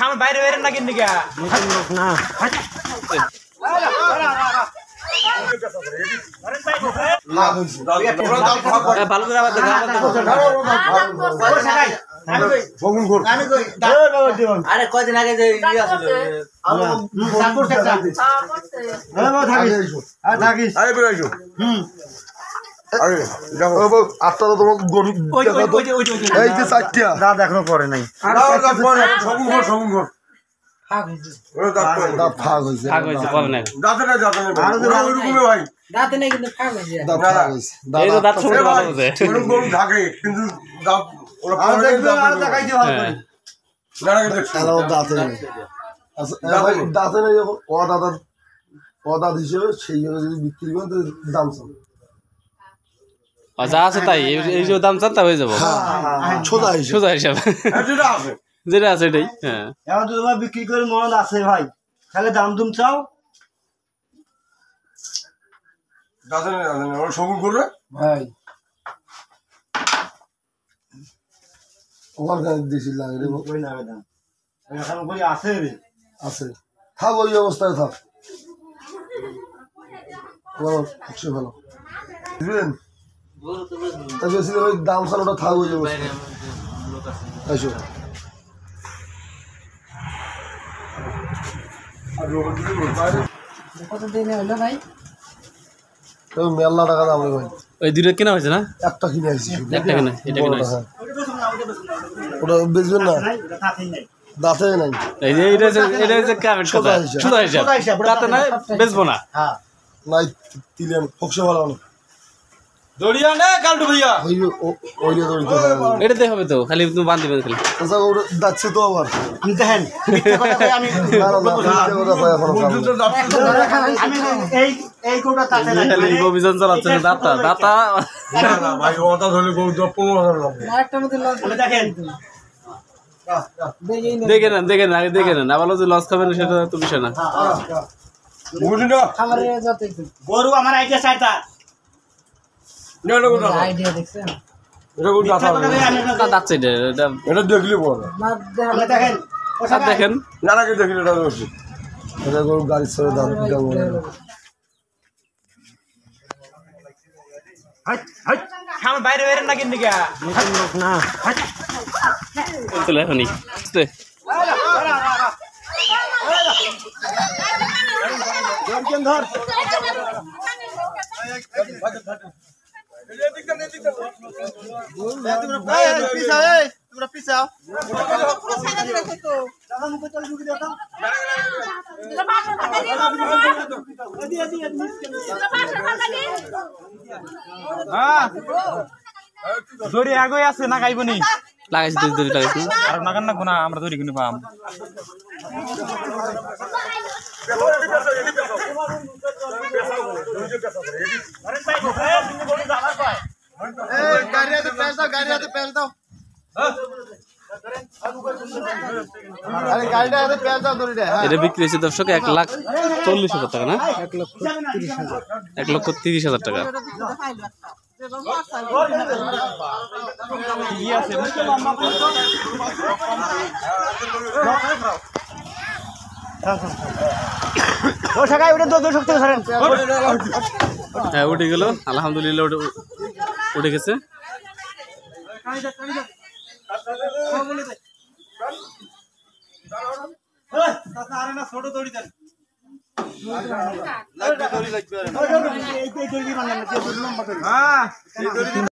আমার বাইরে বাইরে না কিনে গা না ভালো করে আবার আরে কয়দিন আগে যে এখনো করে নাই হিসেবে সেই যদি বিক্রি করে দাম যা আছে তাই এই যে দাম চান তা হয়ে যাবো সোজা হিসাবে যেটা আছে এটাই। হ্যাঁ এখন তো তোমার বিক্রি করে মন আছে ভাই তাহলে দাম দুম চাও সবুর করবে ভাই ওর গায়ে দিছি লাগে রে ওই না দাম এখন কই আছে রে আছে থাক ওই অবস্থায় থাক বলো কিছু ভালো বুঝলেন তবে সে ওই দাম সালটা থাক ওই অবস্থায় আসো কত দিন হলো ভাই তো মেলা টাকা দাম রে ভাই ওই দুটো কেনা হয়েছে না একটা কিনে আইছি একটা কিনে এটা কিনে আইছি ওটা বেচবেন না দাঁতে নাই এই যে এটা যে কামেন্ট কথা সুদা হিসাব দাঁতে নাই বেচবো না হ্যাঁ নাই তিলেন ফকসে ভালো না দড়িয়া না কালটু ভাইয়া ওইলে দড়িতে এটা দে হবে তো খালি তুমি বাঁধ দিবেন খালি আচ্ছা ওর যাচ্ছে তো আবার আমি দেখেন আমি এই কোটা তাতে নাই খালি অভিযান চালাচ্ছে দাতা দাতা না ভাই ওটা ধরে গো 15000 লাগবে আরেকটা মধ্যে লস দেখেন দেখেন আগে দেখেন আবার যদি লস খাবেন সেটা তো বিষয় না বুঝলি না আমার যত গরু আমার আইডিয়া সাইডটা আইডিয়া দেখছেন এটা কোন দাতা না দাচ্ছে এটা দেখলি বল না দেখেন ওটা দেখেন না আগে দেখলি এটা রসি এটা গরু গাড়ি ছেড়ে দাও এটা বল হাই হাই আমার বাইরে বাইরে না কিনে গা না চলে এখনি ধর তোমরা পিছাও দড়ি আগে আছে না খাইবনি লাগাইছি দড়ি লাগাইছি আর নাগান না গুনা আমরা দড়ি কিনে পাম এটা বিক্রি হয়েছে দর্শক 1,40,000 টাকা না 1,30,000 টাকা হ্যাঁ উঠে গেল আলহামদুলিল্লাহ উঠে গেছে ছোট দড়ি দেন লাগবে দড়ি লাগবে